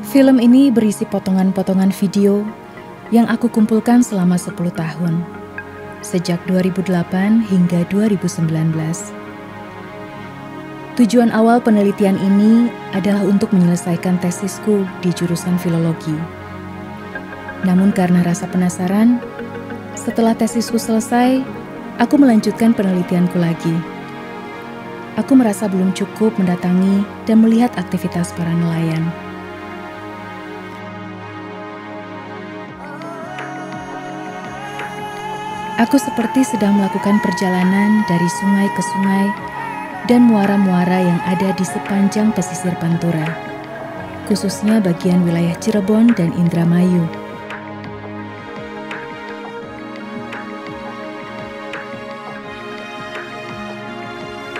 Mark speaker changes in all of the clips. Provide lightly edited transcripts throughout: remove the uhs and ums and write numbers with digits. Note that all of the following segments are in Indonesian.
Speaker 1: Film ini berisi potongan-potongan video yang aku kumpulkan selama 10 tahun, sejak 2008 hingga 2019. Tujuan awal penelitian ini adalah untuk menyelesaikan tesisku di jurusan filologi. Namun karena rasa penasaran, setelah tesisku selesai, aku melanjutkan penelitianku lagi. Aku merasa belum cukup mendatangi dan melihat aktivitas para nelayan. Aku seperti sedang melakukan perjalanan dari sungai ke sungai dan muara-muara yang ada di sepanjang pesisir Pantura, khususnya bagian wilayah Cirebon dan Indramayu.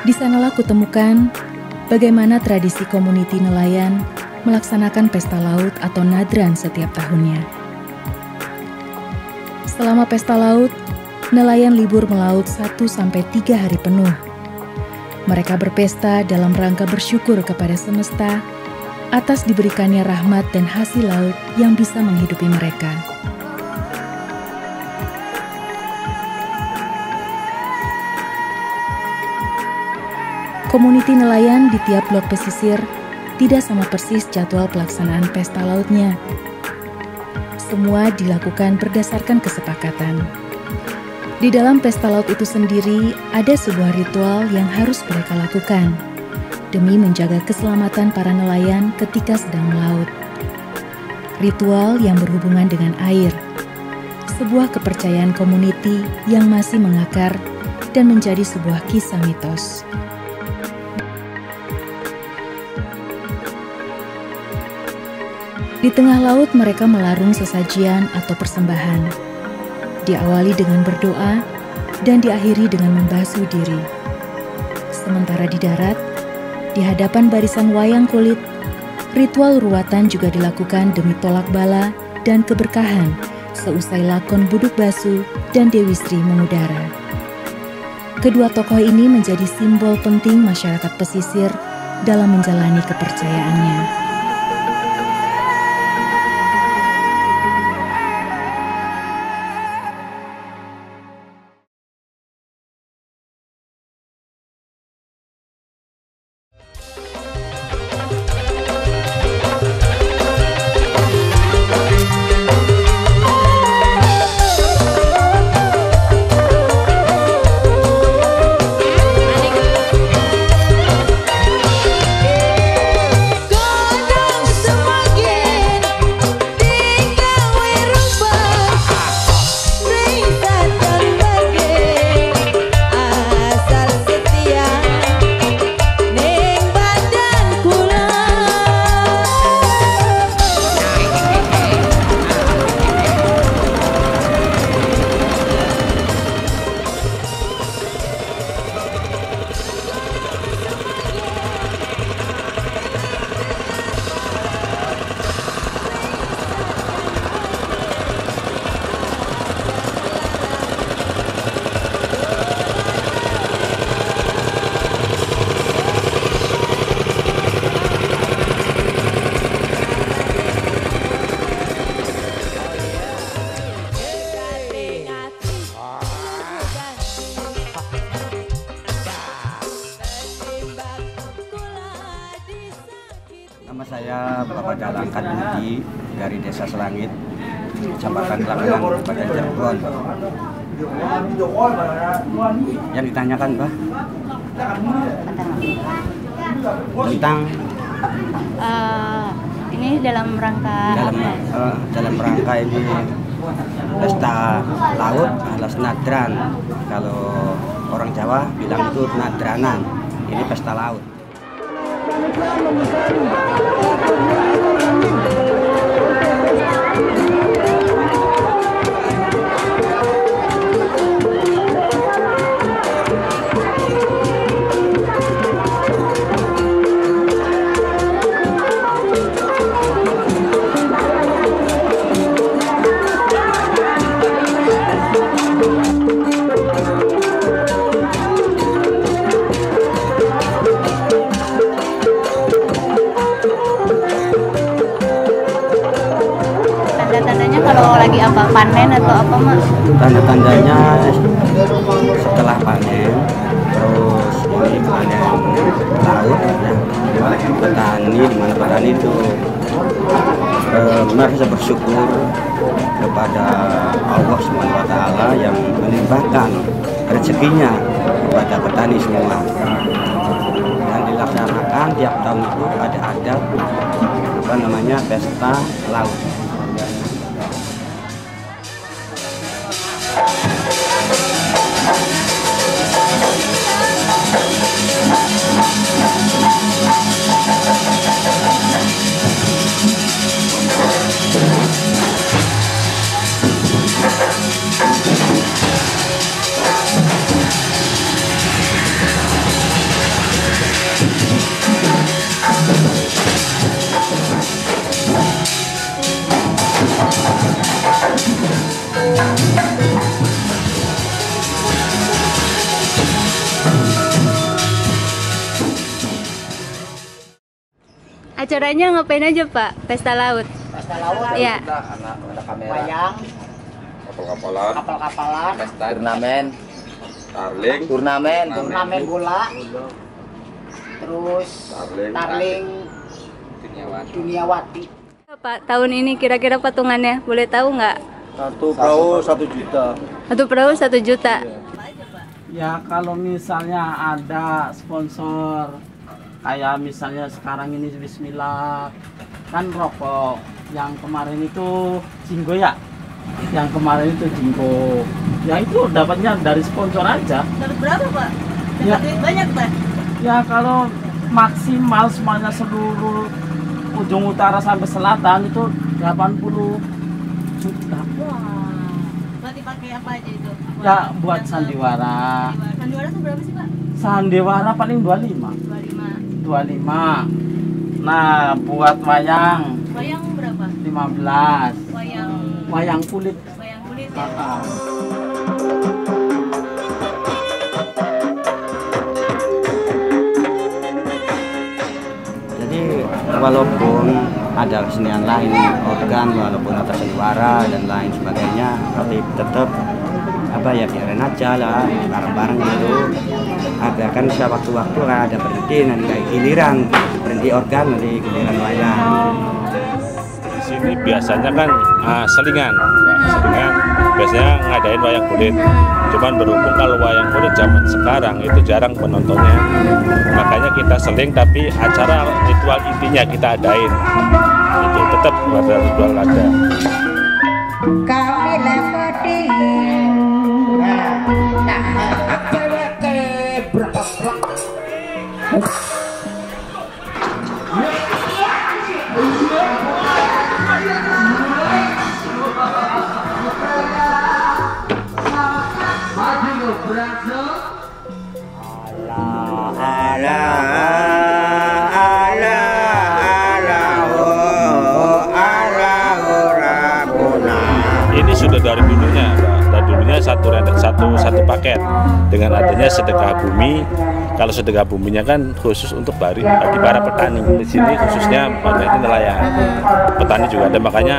Speaker 1: Di sanalah kutemukan bagaimana tradisi komuniti nelayan melaksanakan pesta laut atau nadran setiap tahunnya. Selama pesta laut, nelayan libur melaut 1-3 hari penuh. Mereka berpesta dalam rangka bersyukur kepada semesta atas diberikannya rahmat dan hasil laut yang bisa menghidupi mereka. Komuniti nelayan di tiap blok pesisir tidak sama persis jadwal pelaksanaan pesta lautnya. Semua dilakukan berdasarkan kesepakatan. Di dalam pesta laut itu sendiri ada sebuah ritual yang harus mereka lakukan demi menjaga keselamatan para nelayan ketika sedang melaut. Ritual yang berhubungan dengan air, sebuah kepercayaan komuniti yang masih mengakar dan menjadi sebuah kisah mitos. Di tengah laut mereka melarung sesajian atau persembahan. Diawali dengan berdoa dan diakhiri dengan membasuh diri. Sementara di darat, di hadapan barisan wayang kulit, ritual ruatan juga dilakukan demi tolak bala dan keberkahan seusai lakon Buduk Basu dan Dewi Sri mengudara. Kedua tokoh ini menjadi simbol penting masyarakat pesisir dalam menjalani kepercayaannya.
Speaker 2: Nama saya Bapak Dalangkan Budi dari Desa Selangit, Kecamatan Kelangenan, Kabupaten Cirebon. Yang ditanyakan, Pak? Tentang
Speaker 3: ini dalam rangka
Speaker 2: dalam rangka ini pesta laut alias nadran. Kalau orang Jawa bilang itu nadranan. Ini pesta laut. Tanda-tandanya setelah panen, terus ini panen laut, ya, petani di mana petani itu merasa bersyukur kepada Allah Subhanahu wa Ta'ala yang melimpahkan rezekinya kepada petani semua. Dan dilaksanakan tiap tahun itu ada adat pesta laut.
Speaker 3: Acaranya ngapain aja Pak? Pesta laut?
Speaker 4: Pesta laut?
Speaker 3: Iya.
Speaker 4: Ada kamera, wayang, kapal-kapalan, pesta turnamen, turnamen bola, terus tarling duniawati.
Speaker 3: Pak, tahun ini kira-kira patungannya boleh tahu nggak?
Speaker 5: Satu perahu 1 juta.
Speaker 3: Satu perahu 1 juta.
Speaker 5: Ya kalau misalnya ada sponsor kayak misalnya sekarang ini Bismillah kan rokok, yang kemarin itu Jinggo ya, yang kemarin itu Jinggo ya, itu dapatnya dari sponsor aja.
Speaker 6: Dapat berapa Pak? Dapat
Speaker 5: Ya.
Speaker 6: duit banyak Pak?
Speaker 5: Ya kalau maksimal semuanya seluruh ujung utara sampai selatan itu 80 juta.
Speaker 6: Wah, berarti pakai apa aja itu?
Speaker 5: Ya buat sandiwara.
Speaker 6: Sandiwara tuh berapa sih Pak?
Speaker 5: Sandiwara paling 25.
Speaker 6: 25.
Speaker 5: Nah, buat wayang
Speaker 6: Wayang berapa?
Speaker 5: 15. Wayang kulit.
Speaker 6: Wayang kulit ya?
Speaker 2: Jadi walaupun ada kesenian lain, organ, walaupun ada sandiwara dan lain sebagainya, tapi tetap biarin aja lah, bareng-bareng gitu. Ada kan sewaktu-waktu ada berhenti, nanti kayak giliran berhenti organ, nanti giliran wayang.
Speaker 7: Di sini biasanya kan selingan biasanya ngadain wayang kulit. Cuman berhubung kalau wayang kulit zaman sekarang itu jarang penontonnya, makanya kita seling, tapi acara ritual intinya kita adain. Itu tetap ada ritual ada.
Speaker 8: Kami lepati
Speaker 7: Ini sudah dari dulunya, Pak. Dari dulunya satu paket. Dengan adanya sedekah bumi, kalau sedekah buminya kan khusus untuk bagi para petani. Di sini khususnya banyaknya nelayan. Petani juga ada, makanya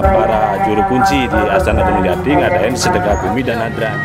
Speaker 7: para juru kunci di Astana Gunung Jati ngadain sedekah bumi dan nadran.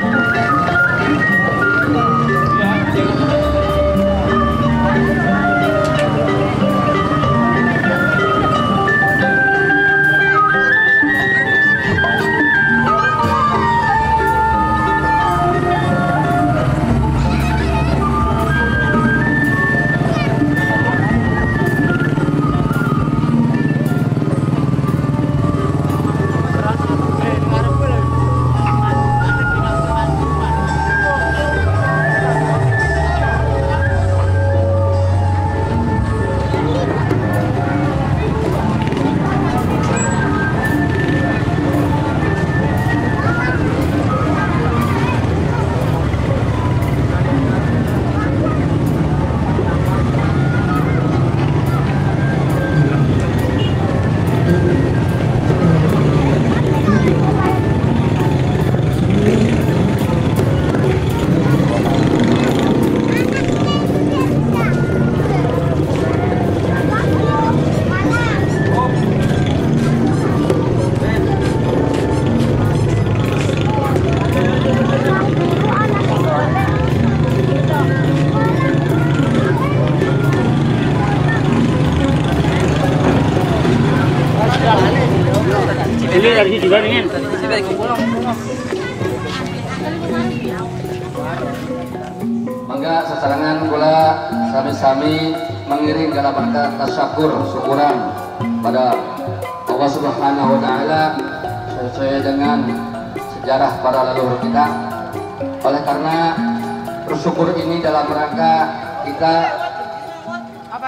Speaker 5: dari sini juga nih.
Speaker 8: Mangga sesarangan kula sami-sami mengiring dalam rangka tasyakur syukuran pada Allah Subhanahu wa taala sesuai dengan sejarah para leluhur kita. Oleh karena bersyukur ini dalam rangka kita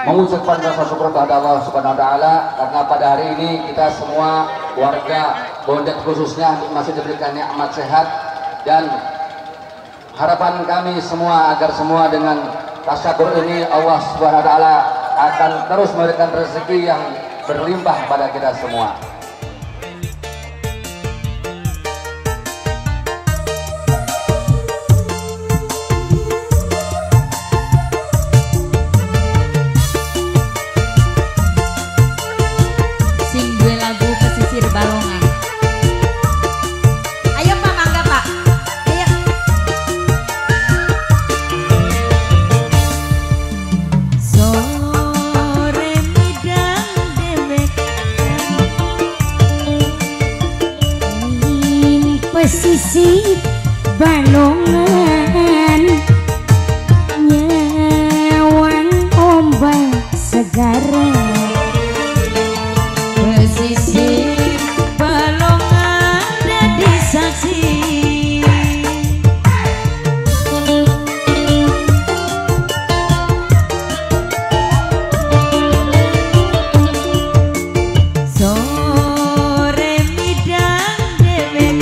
Speaker 8: mengucapkan rasa syukur kepada Allah Subhanahu wa taala karena pada hari ini kita semua warga Bondet khususnya masih diberikan nikmat sehat, dan harapan kami semua agar semua dengan tasyakur ini Allah Subhanahu wa taala akan terus memberikan rezeki yang berlimpah pada kita semua.
Speaker 9: Sing duwe lagu pesisir Balongan. Ayo Pak, mangga Pak. Ayo. Sore midang dewek ning pesisir Balongan, nyawang ombak segara. Pesisir Balongan dadi saksi sore midang dewek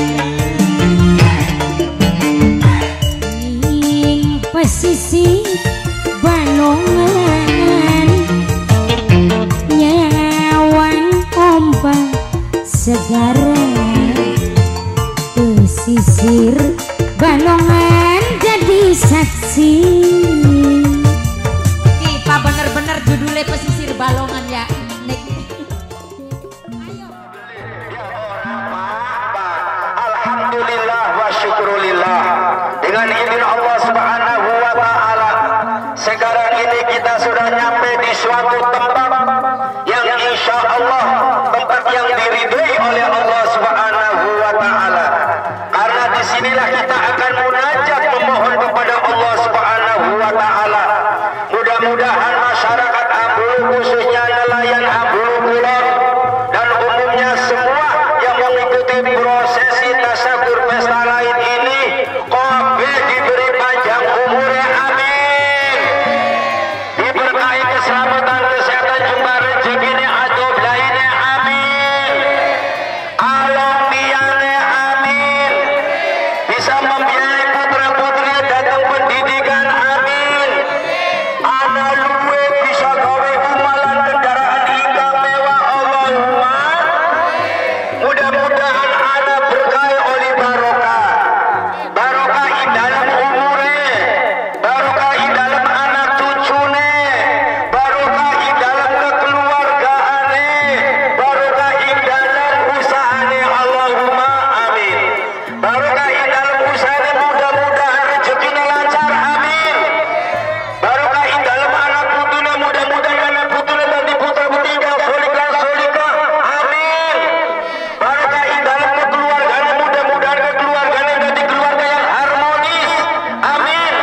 Speaker 9: ning pesisir Balongan, nyawang ombak segara. Pesisir Balongan jadi saksi. Kita bener-bener judulnya pesisir Balongan ya.
Speaker 8: Alhamdulillah wa syukurillah. Dengan izin Allah Subhanahu wa taala, sekarang ini kita sudah nyampe di suatu tempat yang insya Allah tempat yang diridhoi oleh Allah Subhanahu wa taala. Karena disinilah kita akan munajat memohon kepada Allah Subhanahu wa taala. Mudah-mudahan masyarakat Ambulu, khususnya nelayan Ambulu Kulon dan umumnya semua yang mengikuti prosesi tasyakur pesta lain ini kabeh diberi panjang umurnya, amin. Diberkahi keselamatan, kesehatan, jumpa rezekine adob lainnya, amin. Alamiane, amin. Bisa membiayai putra-putri datang pendidikan, amin. Ana luwe bisa gawe umalan kendaraan ingkang mewah, Allahumma. Mudah-mudahan ana berkah oleh barokah. Barokah di dalam umure, barokah di dalam anak cucune, barokah di dalam kekeluargaane, barokah di dalam usahane, Allahumma amin. Barokah di dalam usahane, mudah-mudahan rezekinya lancar, amin. Barokah di dalam anak putune, mudah-mudahan anak putune dadi putra putri yang solihah, amin. Barokah di dalam kekeluargaan, mudah-mudahan kekeluargaan dadi keluarga yang harmonis, amin.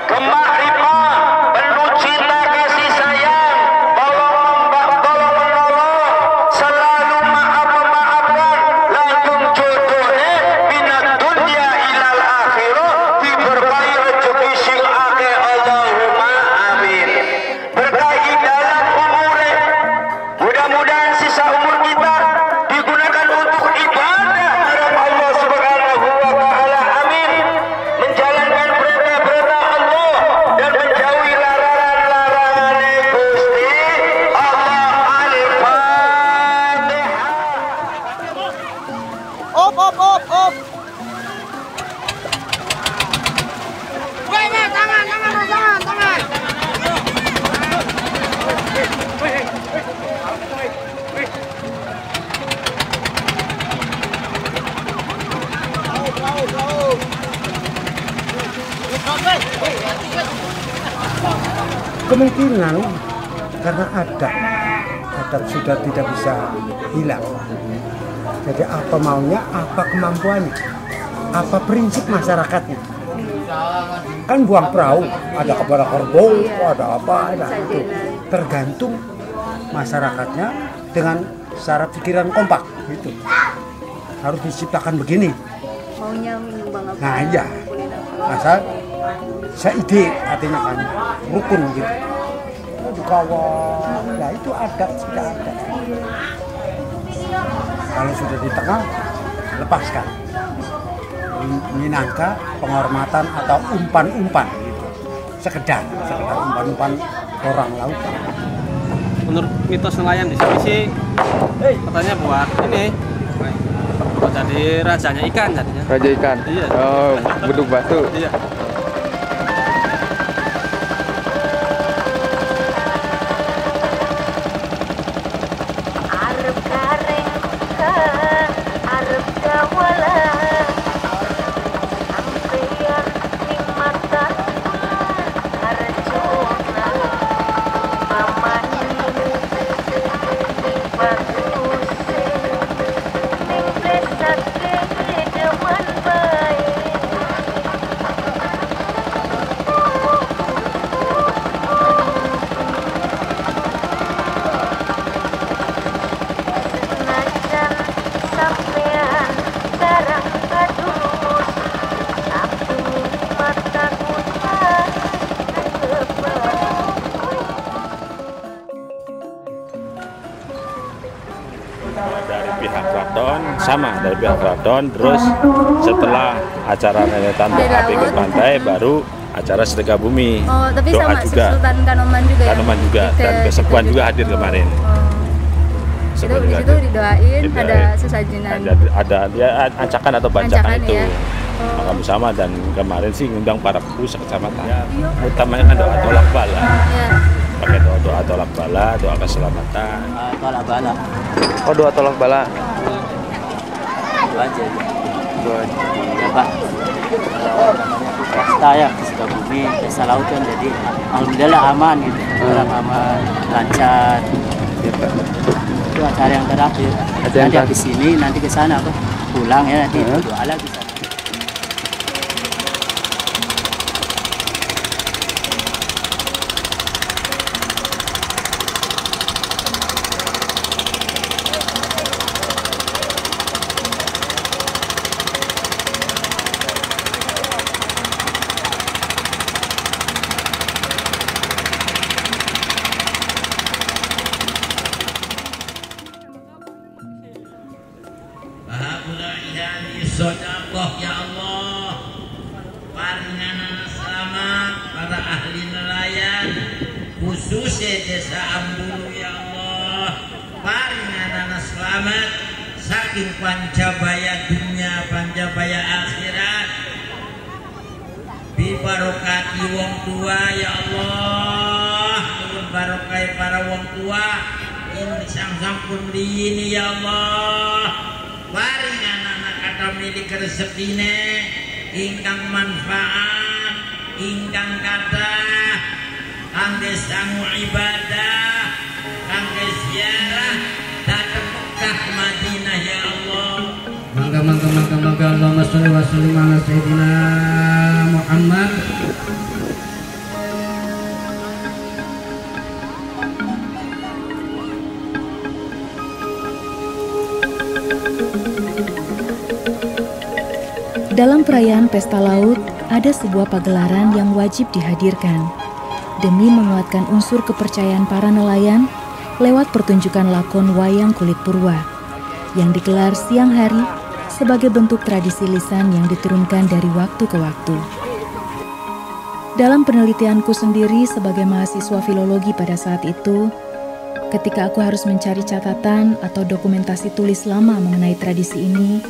Speaker 8: Kemahrifah, penuh cinta kasih sayang, tolong menolong, selalu maafkan, langgeng jodohnya minat dunia ilal akhirah, diberkahi rezeki sing akeh, Allahumma amin. Berkah di dalam umure, mudah-mudahan sisa umur kita digunakan untuk ibadah kepada Allah Subhanahu wa taala, amin. Menjalankan perintah-perintah Allah dan menjauhi larangan-larangan Gusti Allah. Al-Fatihah.
Speaker 4: Op. Tangan.
Speaker 10: Kemungkinan karena adat sudah tidak bisa hilang. Jadi apa maunya, apa kemampuannya, apa prinsip masyarakatnya. Kan buang perahu, ada kepala kerbau, ada apa, ada itu. Tergantung masyarakatnya dengan secara pikiran kompak gitu. Harus diciptakan begini.
Speaker 3: Maunya menyumbang apa?
Speaker 10: Nah iya, asal seide artinya kan rukun gitu. Dikawal, ya itu adat sudah ada. Kalau sudah di tengah, lepaskan. Minangka penghormatan atau umpan-umpan gitu. Sekedar umpan-umpan orang lautan.
Speaker 5: Menurut mitos nelayan di sini sih katanya buat ini buat jadi rajanya ikan jadinya.
Speaker 11: Raja ikan.
Speaker 5: Iya.
Speaker 11: Oh, beduk batu.
Speaker 5: Iya.
Speaker 7: Dari pihak keraton sama dari pihak keraton, terus setelah acara nyetan api ke pantai baru acara sedekah bumi.
Speaker 3: Oh, tapi
Speaker 7: doa
Speaker 3: sama
Speaker 7: juga.
Speaker 3: Sultan Kanoman juga ya?
Speaker 7: Kanoman juga dan Kesepuan juga hadir kemarin.
Speaker 3: Itu di situ didoain, ada sesajinan.
Speaker 7: Ada ya ancakan atau bancakan itu.
Speaker 3: Ya?
Speaker 7: Maka bersama dan kemarin sih ngundang para pengurus kecamatan. Utamanya kan doa tolak bala.
Speaker 3: Ya.
Speaker 7: Pakai doa tolak bala, doa keselamatan.
Speaker 5: Tolak bala.
Speaker 11: Oh, doa tolak bala.
Speaker 5: Itu aja.
Speaker 11: Itu aja.
Speaker 5: Ya Pak. Pesta ya di Sukabumi, pesta laut kan jadi alhamdulillah aman gitu. Orang aman, lancar.
Speaker 11: Ya, Pak.
Speaker 5: Itu acara yang terakhir. Nanti habis ini nanti ke sana Pak. Pulang ya nanti doa lagi sana.
Speaker 8: Sodakoh ya Allah, paringan selamat para ahli nelayan khususnya desa Ambulu ya Allah, paringan selamat saking pancabaya dunia pancabaya akhirat bibarokati wong tua ya Allah, barokai para wong tua ini sang pun ini ya Allah, paringan kata milik rezekine ingkang manfaat ingkang kata kangge sangu ibadah kangge ziarah datang Mekah Madinah ya Allah.
Speaker 12: Mangga Allahumma sholli wa sallim ala sayyidina Muhammad.
Speaker 1: Dalam perayaan Pesta Laut, ada sebuah pagelaran yang wajib dihadirkan demi menguatkan unsur kepercayaan para nelayan lewat pertunjukan lakon wayang kulit purwa yang digelar siang hari sebagai bentuk tradisi lisan yang diturunkan dari waktu ke waktu. Dalam penelitianku sendiri sebagai mahasiswa filologi pada saat itu, ketika aku harus mencari catatan atau dokumentasi tulis lama mengenai tradisi ini,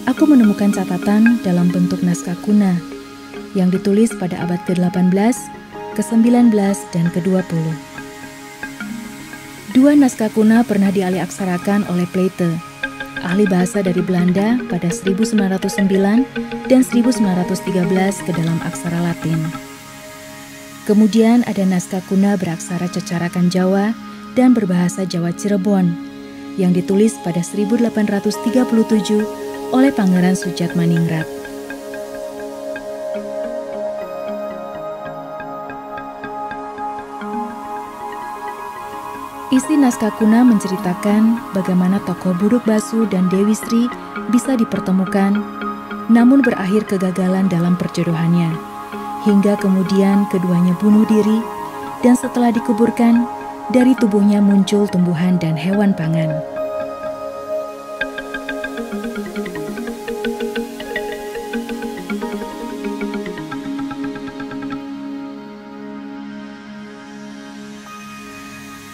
Speaker 1: aku menemukan catatan dalam bentuk naskah kuna yang ditulis pada abad ke-18, ke-19, dan ke-20. Dua naskah kuna pernah dialih-aksarakan oleh Plaete, ahli bahasa dari Belanda pada 1909 dan 1913 ke dalam aksara Latin. Kemudian ada naskah kuna beraksara Cecarakan Jawa dan berbahasa Jawa Cirebon yang ditulis pada 1837 oleh Pangeran Sujatmaningrat. Isi naskah kuna menceritakan bagaimana tokoh Buduk Basu dan Dewi Sri bisa dipertemukan, namun berakhir kegagalan dalam perjodohannya, hingga kemudian keduanya bunuh diri, dan setelah dikuburkan, dari tubuhnya muncul tumbuhan dan hewan pangan.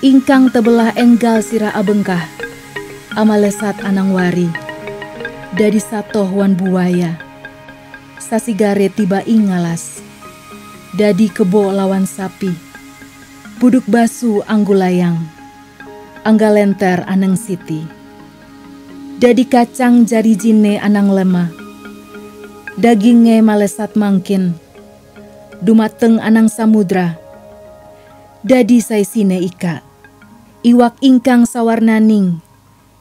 Speaker 1: Ingkang tebelah enggal sira abengkah, amalesat anangwari, dadi satoh wan buaya, sasigare tiba ing ngalas, dadi kebo lawan sapi, Buduk Basu anggulayang, anggalenter aneng siti, dadi kacang jari jine anang lemah, daginge malesat mangkin, dumateng anang samudra, dadi saisine ika, iwak ingkang sawarnaning,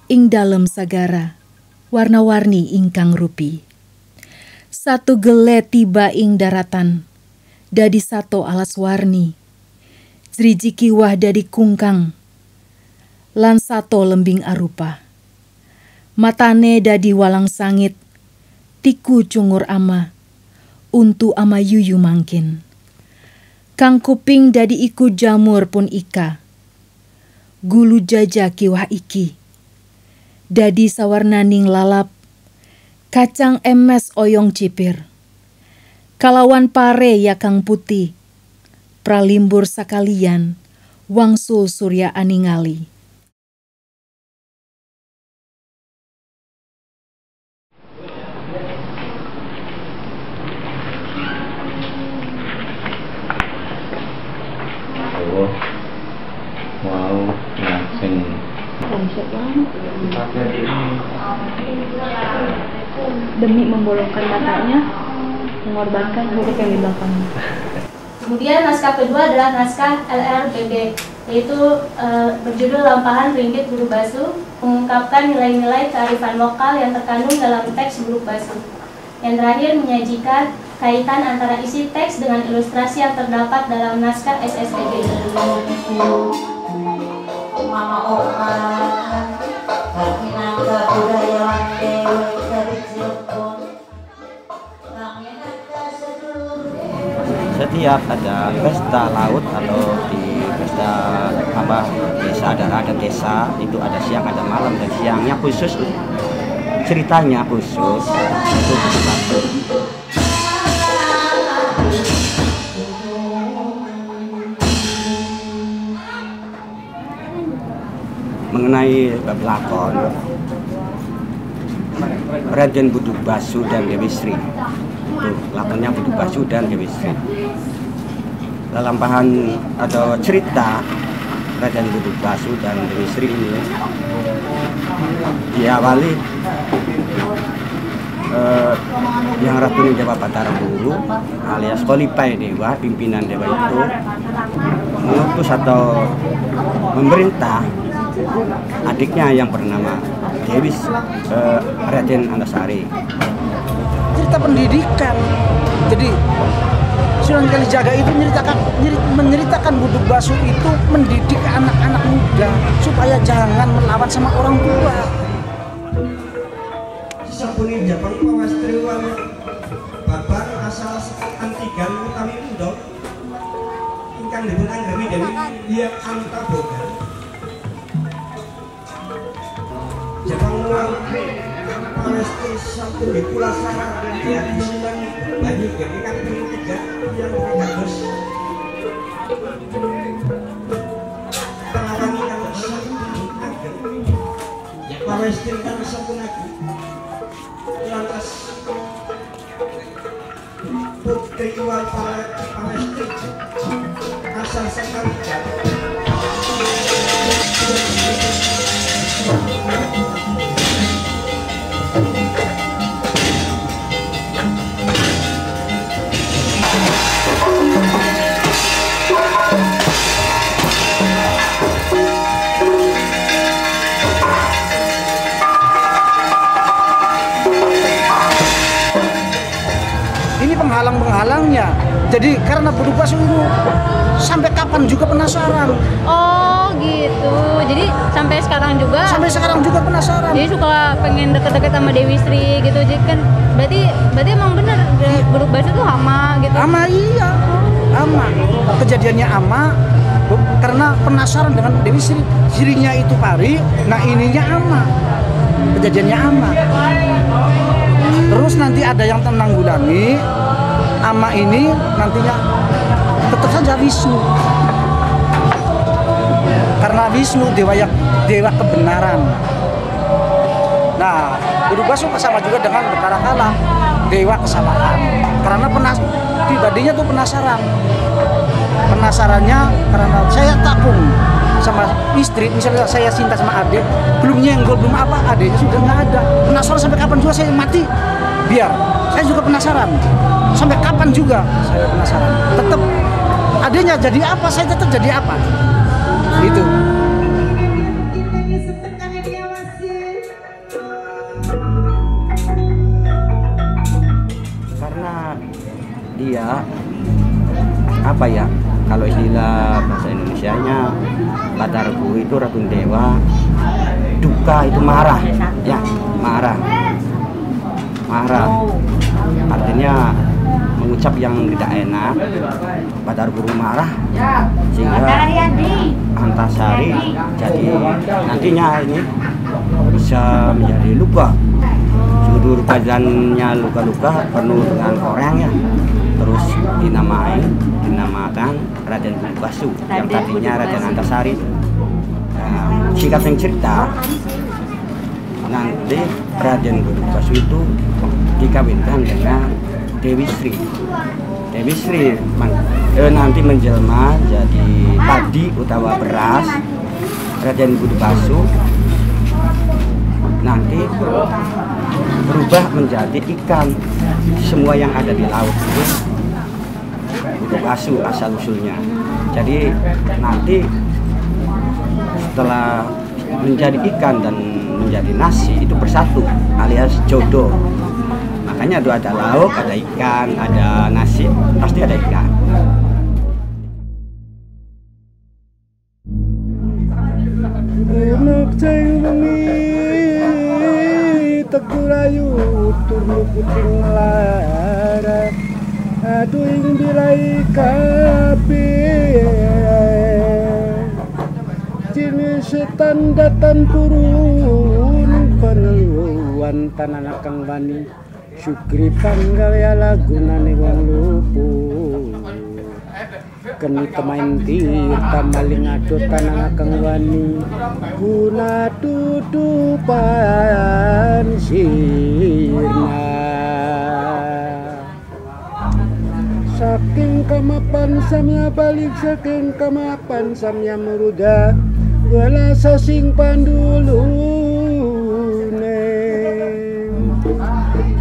Speaker 1: ing dalem sagara, warna-warni ingkang rupi. Satu gele tiba ing daratan, dadi sato alas warni, jriji kiwah dadi kungkang, lan sato lembing arupa. Matane dadi walang sangit, tiku cungur ama, untu ama yuyu mangkin. Kang kuping dadi iku jamur pun ika, gulu jajah kiwah iki, dadi sawarnaning lalap, kacang emes oyong cipir, kalawan pare yakang putih, pralimbur sakalian, wangsul surya aningali.
Speaker 13: Wow, langsung
Speaker 3: demi membolongkan matanya, mengorbankan huruf yang di belakangnya. Kemudian naskah kedua adalah naskah LRBB, yaitu berjudul Lampahan Ringgit Buduk Basu, mengungkapkan nilai-nilai kearifan lokal yang terkandung dalam teks Buduk Basu. Yang terakhir menyajikan kaitan antara isi teks dengan ilustrasi yang terdapat dalam naskah SSBB.
Speaker 2: Setiap ada pesta laut atau di pesta desa ada desa itu ada siang ada malam, dan siangnya khusus ceritanya khusus untuk Buduk Basu. Mengenai lakon Raden Buduk Basu dan Dewi Sri, itu lakonnya Buduk Basu dan Dewi Sri. Lampahan atau cerita Raden Buduk Basu dan Dewi Sri ini diawali yang Ratu Jawa Batara Buru alias Kolipai Dewa, pimpinan dewa itu mengutus atau memerintah adiknya yang bernama Dewi Raden Antasari.
Speaker 14: Cerita pendidikan. Jadi Sunan Kalijaga itu menceritakan Buduk Basu itu mendidik anak-anak muda supaya jangan melawan sama orang tua.
Speaker 15: Sampuni Jepang pawastriwan babar asal antigan utami muda ingkang dipun anggami dening Hyang Antaboga. Jepang uang pawastri sampun dipulasakan yang disunan banyu geni kang ping 3 yang kados pengawani kang sampun ageng pawastri kang sampun ageng lantas putri wal pawastri asal Sekalijan.
Speaker 14: penghalangnya. Jadi karena Buduk Basu itu sampai kapan juga penasaran.
Speaker 13: Oh gitu. Jadi sampai sekarang juga.
Speaker 14: Sampai sekarang juga penasaran.
Speaker 13: Jadi suka pengen deket-deket sama Dewi Sri gitu. Jadi kan berarti emang bener Buduk Basu tuh hama gitu.
Speaker 14: Hama iya. Hama. Kejadiannya hama karena penasaran dengan Dewi Sri. Sirinya itu pari, nah ininya hama. Kejadiannya hama. Terus nanti ada yang menanggulangi ama ini nantinya tetap saja Wisnu. Karena Wisnu dewa kebenaran. Nah, Buduk Basu sama juga dengan Betara Kala, dewa kesalahan. Karena pribadinya tuh penasaran. Penasarannya karena saya takung sama istri, misalnya saya cinta sama adik, belum nyenggol, belum apa, adiknya sudah nggak ada. Penasaran sampai kapan juga saya mati, biar saya juga penasaran. Sampai kapan juga saya penasaran. Tetap adiknya jadi apa, saya tetap jadi apa. Itu.
Speaker 2: Karena dia apa ya? Kalau istilah bahasa Indonesianya, Batarku itu Ratun Dewa, duka itu marah, ya marah. Artinya mengucap yang tidak enak, Batarku marah, sehingga Antasari jadi nantinya ini bisa menjadi luka. Seluruh badannya luka-luka penuh dengan koreng ya. Terus dinamakan Raden Buduk Basu yang tadinya Raden Antasari. Singkat yang cerita, nanti Raden Buduk Basu itu dikawinkan dengan Dewi Sri. Dewi Sri nanti menjelma jadi padi utawa beras. Raden Buduk Basu nanti berubah menjadi ikan. Semua yang ada di laut itu Buduk Basu asal usulnya. Jadi nanti setelah menjadi ikan dan menjadi nasi itu bersatu alias jodoh. Makanya itu ada lauk, ada ikan, ada nasi, pasti ada ikan.
Speaker 16: Tegurayu turnu kuting lara aduh ing bilai kabeh jenis setan datan turun peneluan tanah kang bani sukri panggaya lagunane wong lupuh keni pemain tirta maling ado tanah kang wani guna tutupan sirna saking kamapan samya balik saking kamapan samya meruda wala sasing pandulune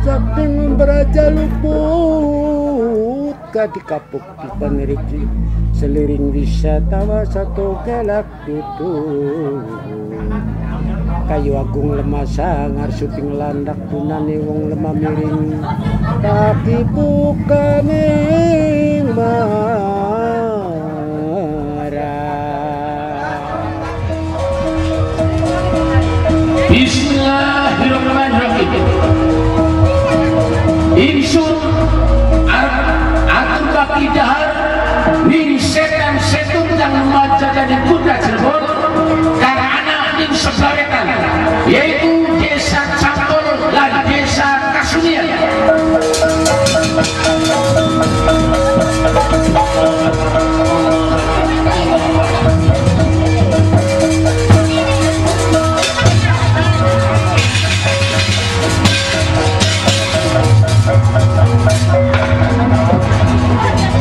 Speaker 16: saking beraja luput kadi kapuk di pangeriki seliring wisatawan satu galak tutup kayu agung lemah sangar suping landak punane wong lemah miring tapi bukane marah.
Speaker 17: Bismillahirrahmanirrahim. Insun atur baki dahar ning setan-setun yang majadah di Kuda Cirebon karena anak ning sebaretan yaitu desa Cantol dan desa Kasunian.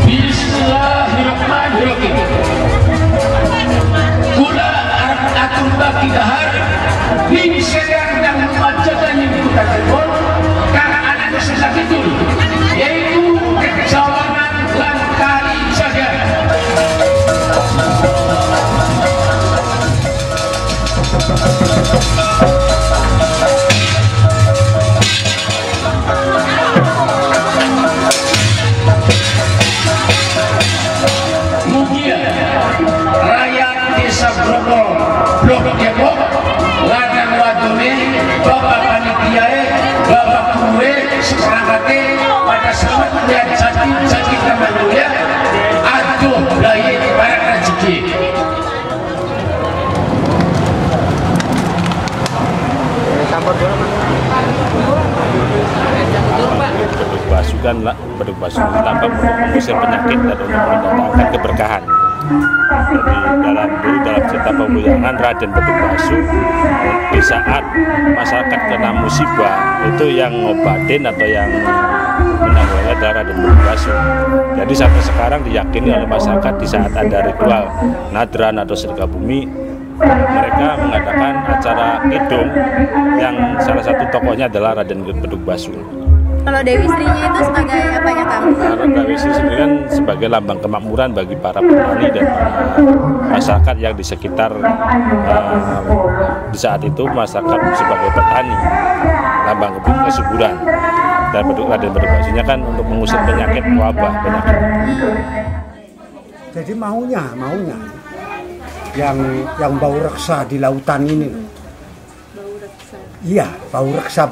Speaker 17: Bismillahirrahmanirrahim. Kula atur baki dahar ning sedang dan majadah ning Kuda Cirebon karena anak sedang itu yaitu kejawanan lan kali saja. gue seperangkatnya pada selamat melihat jati teman mulia. Aduh lahir barang rezeki.
Speaker 7: Beduk basuh kan lah, beduk basuh tampak untuk mengusir penyakit dan untuk mendatangkan keberkahan. Jadi dalam cerita pembuyangan Raden Beduk Basuh, di saat masyarakat kena musibah itu yang ngobatin atau yang menanggulangi adalah Raden Beduk Basuh. Jadi sampai sekarang diyakini oleh masyarakat di saat ada ritual nadran atau sedekah bumi, mereka mengadakan acara kidung yang salah satu tokohnya adalah Raden Beduk Basuh.
Speaker 13: Kalau Dewi Srinya itu sebagai apanya, Kang?
Speaker 7: Dewi Sri sendiri kan sebagai lambang kemakmuran bagi para petani dan masyarakat yang di sekitar di saat itu masyarakat sebagai petani, lambang kesuburan. Dan Raden Beduk Basuhnya kan untuk mengusir penyakit wabah, penyakit.
Speaker 10: Jadi maunya yang bau reksa di lautan ini. Iya, bau reksa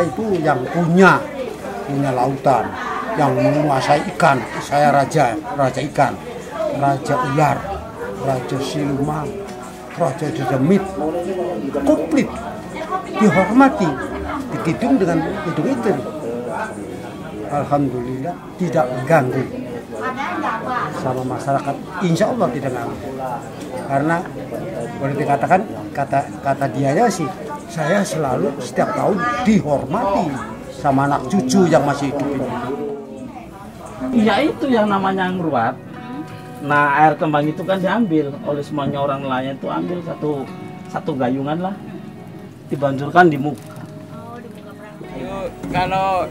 Speaker 10: itu yang punya lautan, yang menguasai ikan. Saya raja ikan, raja ular, raja siluman, raja demit, komplit dihormati, dikidung dengan hidung itu. Alhamdulillah tidak mengganggu sama masyarakat, insya Allah tidak mengganggu. Karena boleh dikatakan kata dianya sih, saya selalu setiap tahun dihormati sama anak cucu yang masih hidup ini.
Speaker 5: Iya, itu yang namanya ngruat. Nah, air kembang itu kan diambil oleh semuanya orang nelayan, itu ambil satu gayungan lah, dibanjurkan di muka.
Speaker 4: Kalau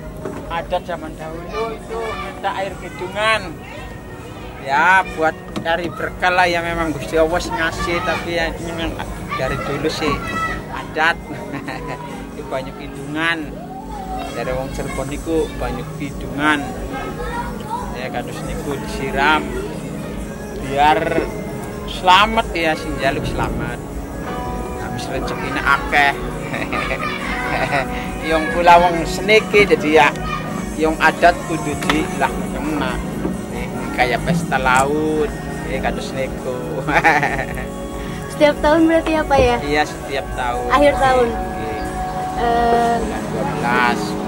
Speaker 4: adat zaman dahulu itu minta air kidungan, ya buat cari berkah lah, ya memang Gusti Allah ngasih, tapi ya ini memang dari dulu sih adat. Itu banyak kidungan. Dari wong Cirebon niku banyak kidungan, ya kados niku disiram biar selamat, ya sing jaluk selamat. Nah, wis rezekine akeh. Yang pula wong seniki jadi ya yang adat kudu dilah kena. Kayak pesta laut, ya kados niku.
Speaker 13: Setiap tahun berarti apa ya?
Speaker 4: Iya, setiap tahun.
Speaker 13: Akhir tahun.
Speaker 4: Bulan 12.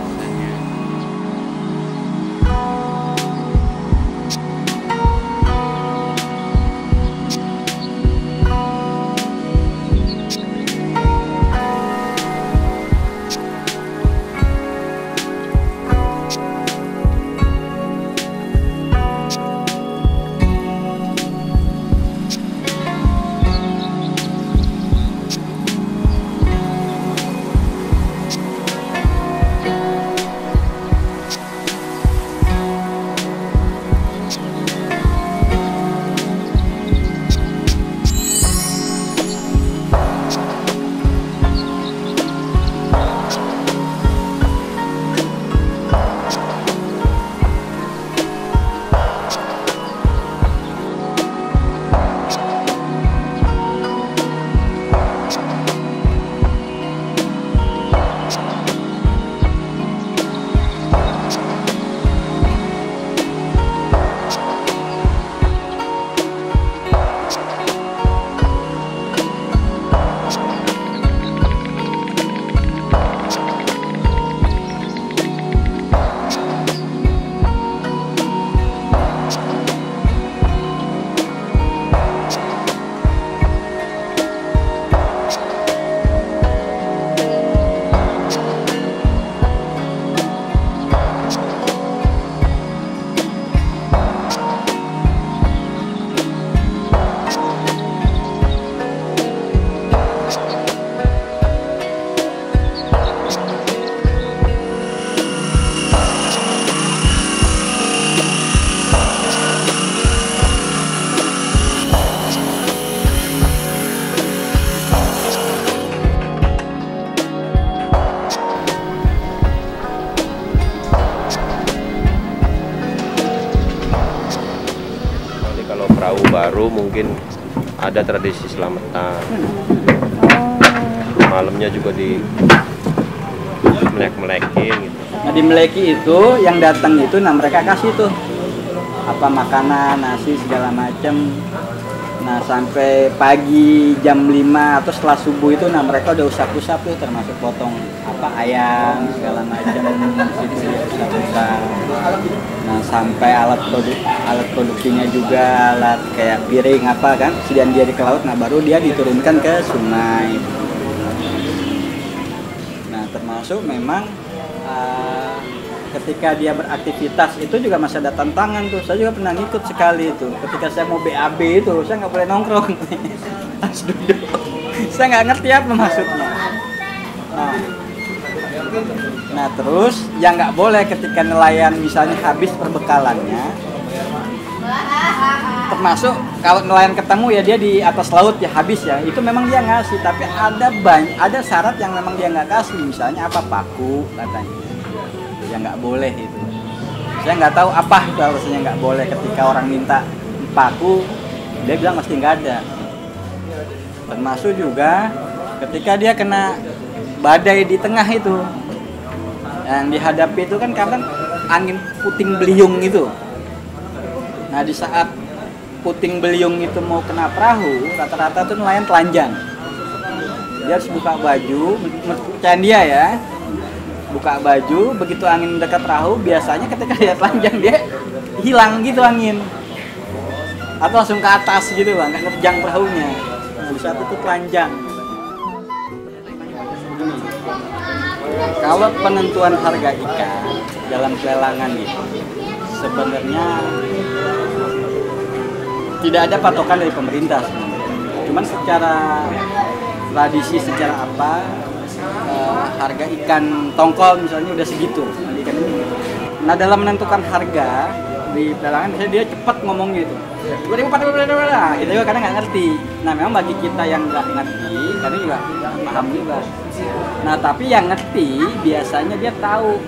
Speaker 18: perahu baru mungkin ada tradisi selamatan. Malamnya juga melek-melekin gitu.
Speaker 19: Nah di meleki itu yang datang itu, nah mereka kasih tuh apa makanan, nasi segala macam. Nah sampai pagi jam 5 atau setelah subuh itu, nah mereka udah usap-usap tuh, termasuk potong apa ayam segala macam gitu ya, usap-usap. Nah sampai alat produksinya juga, alat kayak piring apa kan, sediaan dia di ke laut, nah baru dia diturunkan ke sungai. Nah termasuk memang ketika dia beraktivitas itu juga masih ada tantangan tuh. Saya juga pernah ngikut sekali itu. Ketika saya mau BAB itu, saya nggak boleh nongkrong, harus duduk. Saya nggak ngerti apa maksudnya. Nah terus yang nggak boleh ketika nelayan misalnya habis perbekalannya, termasuk kalau nelayan ketemu ya dia di atas laut ya habis ya, itu memang dia ngasih. Tapi ada syarat yang memang dia nggak kasih, misalnya apa paku katanya. Ya nggak boleh itu. Saya nggak tahu apa itu alasannya nggak boleh. Ketika orang minta paku, dia bilang mesti nggak ada. Termasuk juga ketika dia kena badai di tengah itu, yang dihadapi itu kan kadang angin puting beliung itu. Nah di saat puting beliung itu mau kena perahu, rata-rata tuh nelayan telanjang. Dia harus buka baju, kepercayaan dia ya. Buka baju, begitu angin dekat perahu, biasanya ketika dia telanjang dia hilang gitu angin, atau langsung ke atas gitu bang, nggak ngerjang perahunya. Nah, di saat itu telanjang. Kalau penentuan harga ikan dalam pelelangan itu sebenarnya tidak ada patokan dari pemerintah sebenarnya. Cuman secara tradisi, secara apa, harga ikan tongkol misalnya udah segitu. Nah dalam menentukan harga di pelelangan biasanya dia cepat ngomong gitu. 2.400 kita juga kadang nggak ngerti. Nah memang bagi kita yang nggak ngerti, kadang juga paham juga. Nah tapi yang ngerti biasanya dia tahu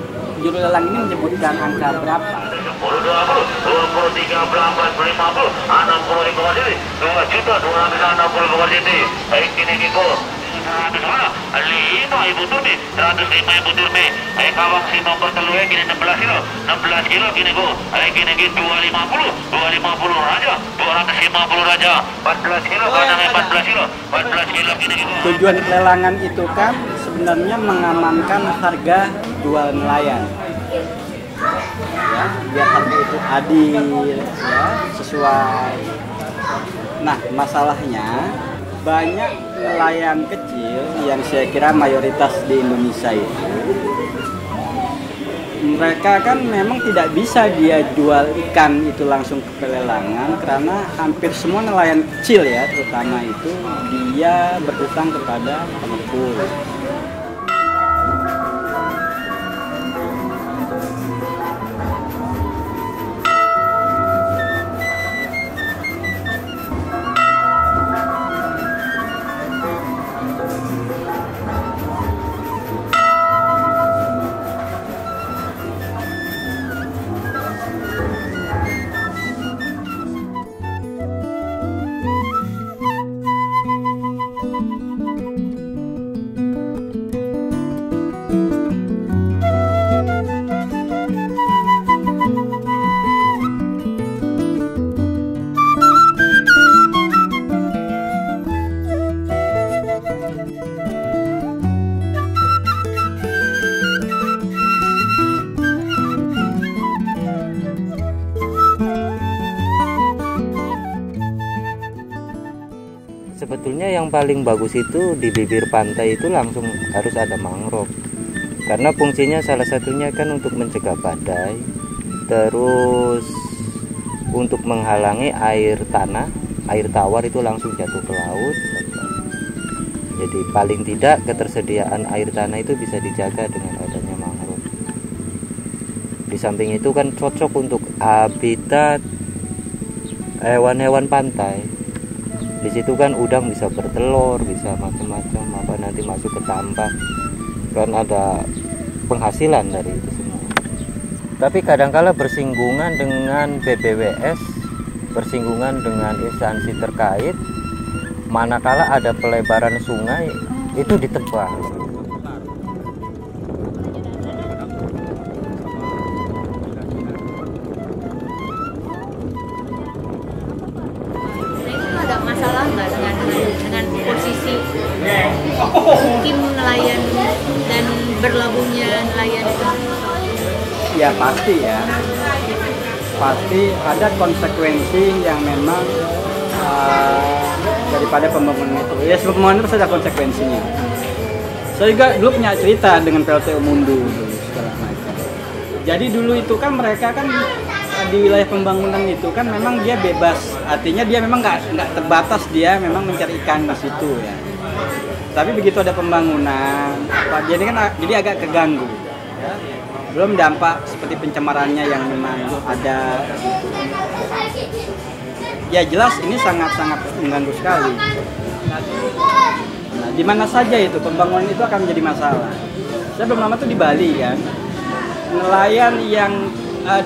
Speaker 19: juru lelang ini menyebutkan angka berapa.
Speaker 17: 10, 20, 23, 14, 50, 60 di bawah sini, 2.260 sini. Baik ini Kiko. 100 mana? 5 Ibu Tumi, 105 Ibu Turmi. Ayo kawak si nomor telurnya gini 16 kilo, 16 kilo gini go. Ayo gini 250 raja, 250 raja, 14 kilo, kadangnya 14 kilo, 14 kilo gini go.
Speaker 19: Tujuan pelelangan itu kan sebenarnya mengamankan harga jual nelayan. Ya, biar harga itu adil, ya, sesuai. Nah, masalahnya banyak nelayan kecil yang saya kira mayoritas di Indonesia itu, mereka kan memang tidak bisa dia jual ikan itu langsung ke pelelangan karena hampir semua nelayan kecil ya terutama itu dia berutang kepada pengepul.
Speaker 20: Sebetulnya yang paling bagus itu di bibir pantai itu langsung harus ada mangrove. Karena fungsinya salah satunya kan untuk mencegah badai, terus untuk menghalangi air tanah, air tawar itu langsung jatuh ke laut. Jadi paling tidak ketersediaan air tanah itu bisa dijaga dengan adanya mangrove. Di samping itu kan cocok untuk habitat hewan-hewan pantai. Di situ kan udang bisa bertelur, bisa macam-macam, apa nanti masuk ke tambak, kan ada penghasilan dari itu semua. Tapi kadangkala bersinggungan dengan BBWS, bersinggungan dengan instansi terkait, manakala ada pelebaran sungai itu ditebang.
Speaker 6: mungkin nelayan dan berlabuhnya nelayan itu?
Speaker 19: Ya pasti ya, pasti ada konsekuensi yang memang daripada pembangunan itu. Ya pembangunan itu ada konsekuensinya. Saya juga dulu punya cerita dengan PLTU Mundu dulu segala macam. Jadi dulu itu kan mereka kan di wilayah pembangunan itu kan memang dia bebas, artinya dia memang nggak terbatas, dia memang mencari ikan di situ ya. Tapi begitu ada pembangunan, jadi agak keganggu. Ya. Belum dampak seperti pencemarannya yang memang ada. Ya jelas ini sangat-sangat mengganggu sekali. Nah, di mana saja itu pembangunan itu akan menjadi masalah. Saya belum lama tuh di Bali kan, nelayan yang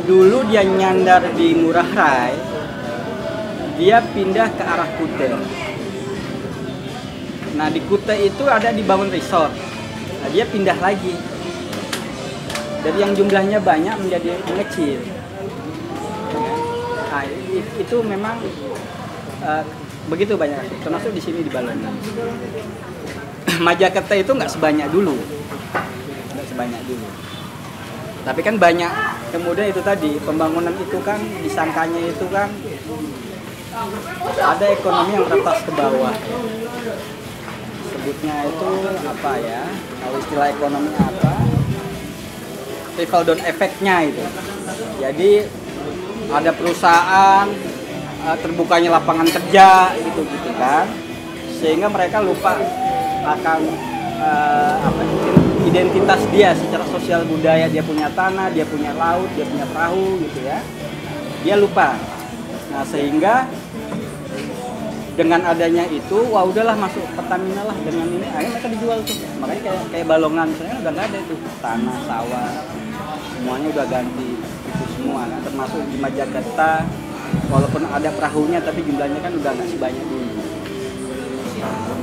Speaker 19: dulu dia nyandar di Ngurah Rai, dia pindah ke arah Kuta. Nah di Kuta itu ada dibangun resort, nah, dia pindah lagi. Dari yang jumlahnya banyak menjadi mengecil. Nah, itu memang begitu banyak, termasuk di sini di Balongan. Majakerta itu nggak sebanyak dulu, Tapi kan banyak. Kemudian itu tadi pembangunan itu kan disangkanya itu kan ada ekonomi yang teratas ke bawah. Sebutnya itu apa ya? Kalau istilah ekonomi apa? Trickle down efeknya itu. Jadi ada perusahaan terbukanya lapangan kerja gitu kan, sehingga mereka lupa akan identitas dia secara sosial budaya. Dia punya tanah, dia punya laut, dia punya perahu gitu ya, dia lupa. Nah sehingga dengan adanya itu, wah udahlah masuk Pertamina lah dengan ini, akhirnya mereka dijual tuh. Makanya kayak Balongan sebenarnya udah nggak ada itu tanah, sawah, semuanya udah ganti itu semua kan, termasuk di Majakerta. Walaupun ada perahunya tapi jumlahnya kan udah nggak sebanyak dulu.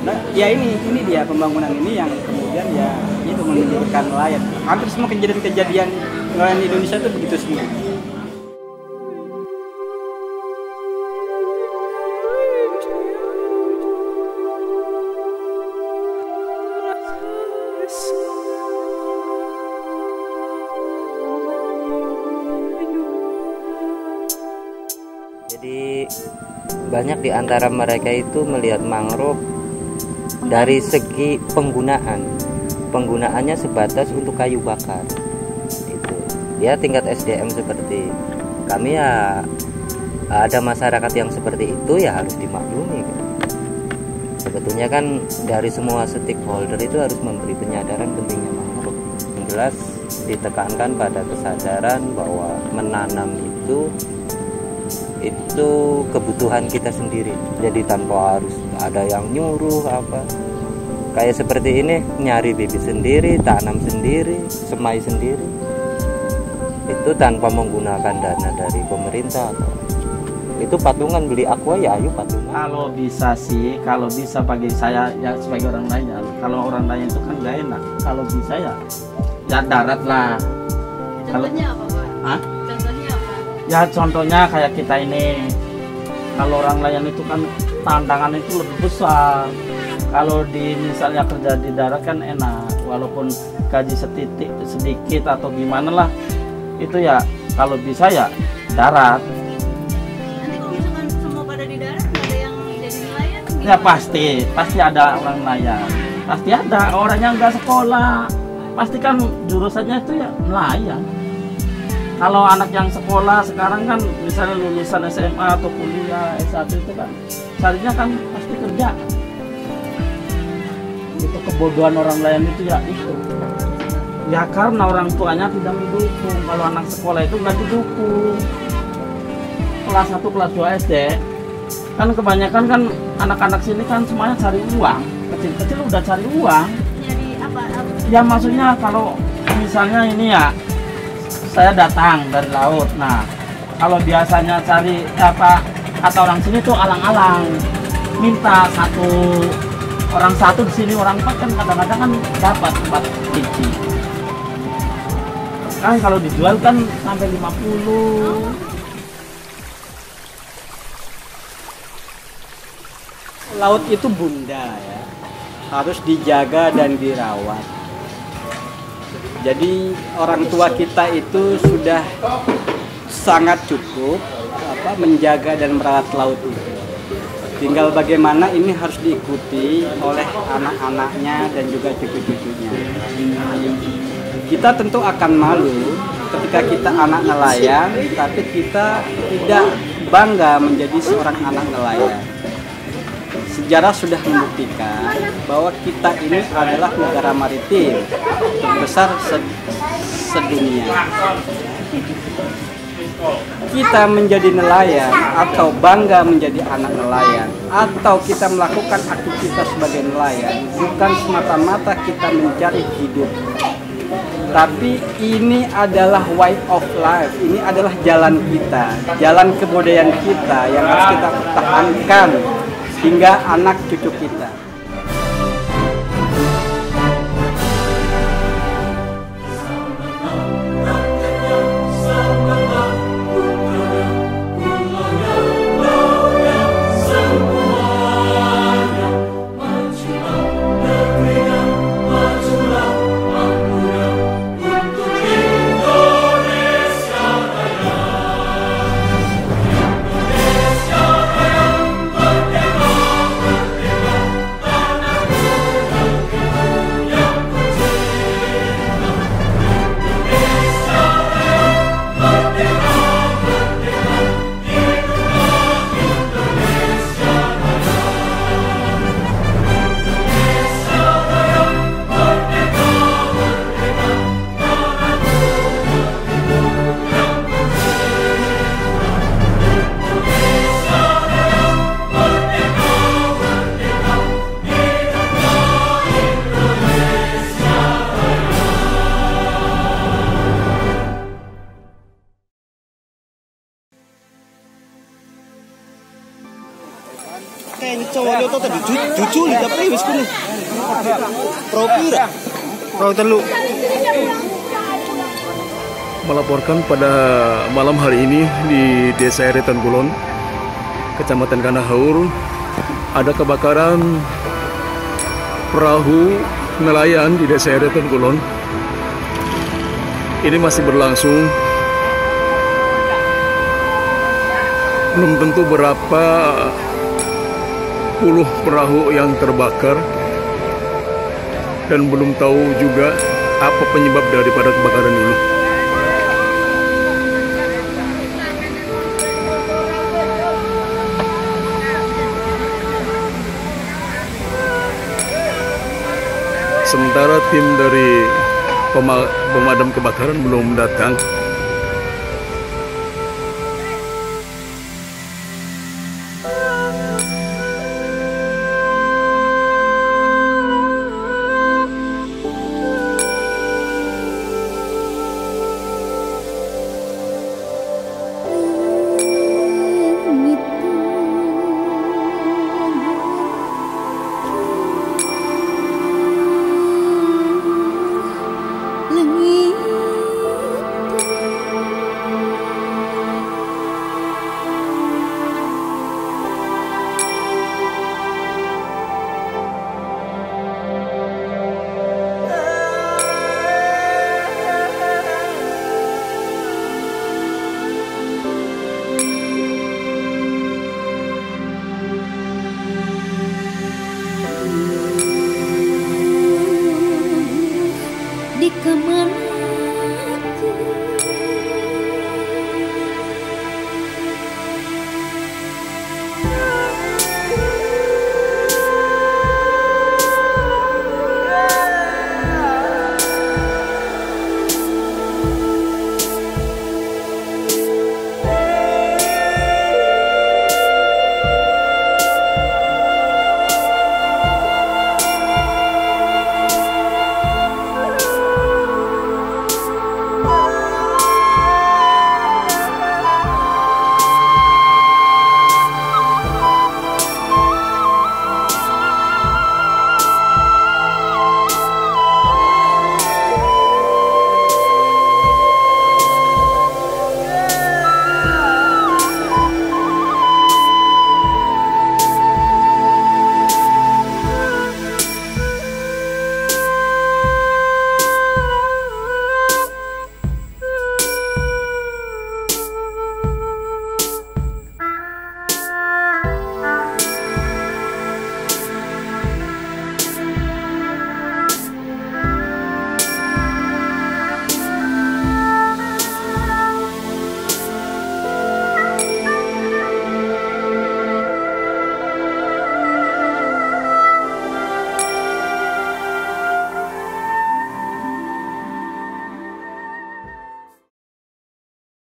Speaker 19: Nah, ya ini dia pembangunan ini yang kemudian ya itu menimbulkan nelayan. Hampir semua kejadian-kejadian nelayan di Indonesia itu begitu semua.
Speaker 20: Jadi banyak di antara mereka itu melihat mangrove dari segi penggunaannya sebatas untuk kayu bakar. Itu ya tingkat SDM seperti kami ya, ada masyarakat yang seperti itu ya harus dimaklumi. Sebetulnya kan dari semua stakeholder itu harus memberi penyadaran pentingnya mangrove. Yang jelas ditekankan pada kesadaran bahwa menanam itu kebutuhan kita sendiri, jadi tanpa harus ada yang nyuruh apa. Kayak seperti ini, nyari bibit sendiri, tanam sendiri, semai sendiri, itu tanpa menggunakan dana dari pemerintah. Itu patungan, beli aqua ya ayo patungan.
Speaker 5: Kalau bisa sih, kalau bisa bagi saya ya sebagai orang nelayan, kalau orang nelayan itu kan gak enak. Kalau bisa ya darat lah.
Speaker 6: Contohnya apa Pak?
Speaker 5: Hah?
Speaker 6: Contohnya apa?
Speaker 5: Ya contohnya kayak kita ini, kalau orang nelayan itu kan tantangan itu lebih besar. Kalau misalnya kerja di darat kan enak, walaupun gaji sedikit atau gimana lah, itu ya kalau bisa ya darat.
Speaker 6: Nanti kalau misalkan semua pada di darat nggak ada yang jadi nelayan?
Speaker 5: Ya pasti ada orang nelayan, pasti ada orang yang nggak sekolah, pasti kan jurusannya itu ya nelayan. Kalau anak yang sekolah sekarang kan misalnya lulusan SMA atau kuliah S1 itu kan carinya kan pasti kerja. Itu kebodohan orang lain itu ya itu. Ya karena orang tuanya tidak mendukung. Kalau anak sekolah itu nggak didukung. Kelas 1, kelas 2 SD kan kebanyakan kan anak-anak sini kan semuanya cari uang. Kecil-kecil udah cari uang.
Speaker 6: Nyari apa?
Speaker 5: Ya maksudnya kalau misalnya ini ya, saya datang dari laut. Nah, kalau biasanya cari apa kata orang sini tuh alang-alang, minta orang satu di sini, orang 4 kan kadang-kadang kan dapat 4 biji. Kan kalau dijual kan sampai 50.
Speaker 19: Laut itu bunda ya. harus dijaga dan dirawat. Jadi orang tua kita itu sudah sangat cukup menjaga dan merawat laut itu. Tinggal bagaimana ini harus diikuti oleh anak-anaknya dan juga cucu-cucunya. Kita tentu akan malu ketika kita anak nelayan, tapi kita tidak bangga menjadi seorang anak nelayan. Sejarah sudah membuktikan bahwa kita ini adalah negara maritim terbesar sedunia. Kita menjadi nelayan atau bangga menjadi anak nelayan atau kita melakukan aktivitas sebagai nelayan bukan semata-mata kita mencari hidup, tapi ini adalah way of life, ini adalah jalan kita, jalan kebudayaan kita yang harus kita pertahankan hingga anak cucu kita.
Speaker 21: Melaporkan pada malam hari ini di Desa Eretan Kulon, Kecamatan Kanahaur, ada kebakaran perahu nelayan di Desa Eretan Kulon. Ini masih berlangsung. Belum tentu berapa puluh perahu yang terbakar dan belum tahu juga apa penyebab daripada kebakaran ini. Sementara tim dari pemadam kebakaran belum datang.
Speaker 9: Di kemana